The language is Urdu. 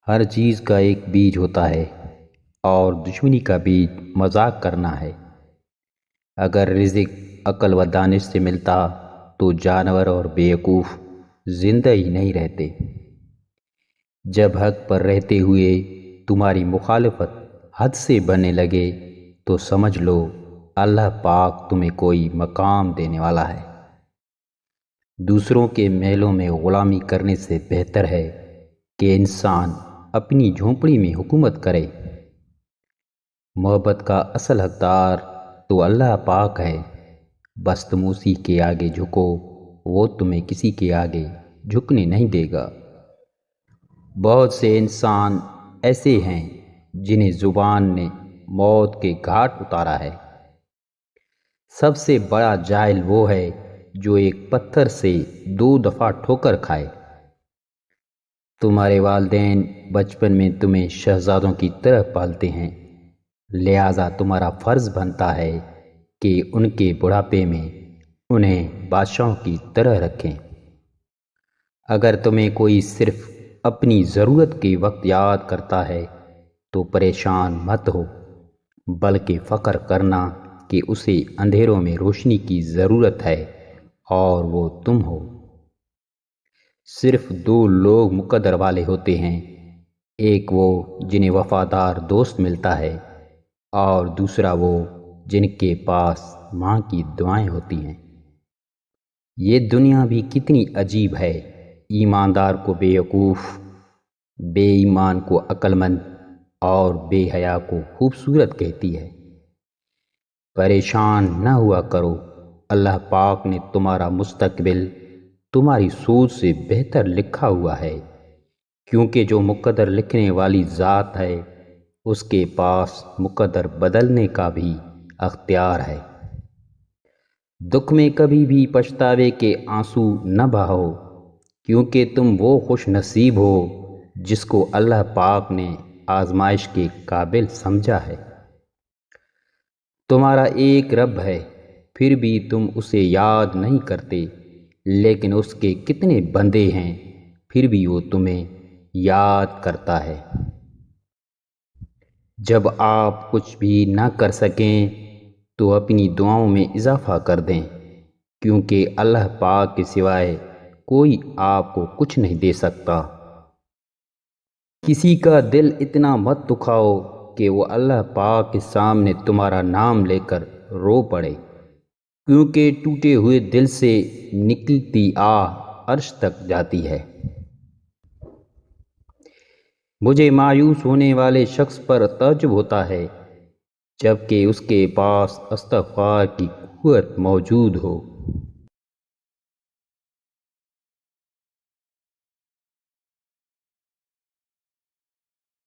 ہر چیز کا ایک بیج ہوتا ہے اور دشمنی کا بیج مذاق کرنا ہے۔ اگر رزق عقل و دانش سے ملتا تو جانور اور بیوقوف زندہ ہی نہیں رہتے۔ جب حق پر رہتے ہوئے تمہاری مخالفت حد سے بڑھنے لگے تو سمجھ لو اللہ پاک تمہیں کوئی مقام دینے والا ہے۔ دوسروں کے محلوں میں غلامی کرنے سے بہتر ہے کہ انسان اپنی جھونپڑی میں حکومت کرے۔ محبت کا اصل حقدار تو اللہ پاک ہے، بس تم اسی کے آگے جھکو، وہ تمہیں کسی کے آگے جھکنے نہیں دے گا۔ بہت سے انسان ایسے ہیں جنہیں زبان نے موت کے گھاٹ اتارا ہے۔ سب سے بڑا جاہل وہ ہے جو ایک پتھر سے 2 دفعہ ٹھوکر کھائے۔ تمہارے والدین بچپن میں تمہیں شہزادوں کی طرح پالتے ہیں، لہذا تمہارا فرض بنتا ہے کہ ان کے بڑھاپے میں انہیں بادشاہوں کی طرح رکھیں۔ اگر تمہیں کوئی صرف اپنی ضرورت کے وقت یاد کرتا ہے تو پریشان مت ہو، بلکہ فخر کرنا کہ اسے اندھیروں میں روشنی کی ضرورت ہے اور وہ تم ہو۔ صرف 2 لوگ مقدر والے ہوتے ہیں، ایک وہ جنہیں وفادار دوست ملتا ہے اور دوسرا وہ جن کے پاس ماں کی دعائیں ہوتی ہیں۔ یہ دنیا بھی کتنی عجیب ہے، ایماندار کو بیوقوف، بے ایمان کو عقل مند اور بے حیا کو خوبصورت کہتی ہے۔ پریشان نہ ہوا کرو، اللہ پاک نے تمہارا مستقبل تمہاری سوچ سے بہتر لکھا ہوا ہے، کیونکہ جو مقدر لکھنے والی ذات ہے اس کے پاس مقدر بدلنے کا بھی اختیار ہے۔ دکھ میں کبھی بھی پچھتاوے کے آنسو نہ بہاؤ، کیونکہ تم وہ خوش نصیب ہو جس کو اللہ پاک نے آزمائش کے قابل سمجھا ہے۔ تمہارا ایک رب ہے، پھر بھی تم اسے یاد نہیں کرتے، لیکن اس کے کتنے بندے ہیں، پھر بھی وہ تمہیں یاد کرتا ہے۔ جب آپ کچھ بھی نہ کر سکیں تو اپنی دعاؤں میں اضافہ کر دیں، کیونکہ اللہ پاک کے سوائے کوئی آپ کو کچھ نہیں دے سکتا۔ کسی کا دل اتنا مت دکھاؤ کہ وہ اللہ پاک کے سامنے تمہارا نام لے کر رو پڑے، کیونکہ ٹوٹے ہوئے دل سے نکلتی آہ عرش تک جاتی ہے۔ مجھے مایوس ہونے والے شخص پر تعجب ہوتا ہے جبکہ اس کے پاس استغفار کی قوت موجود ہو۔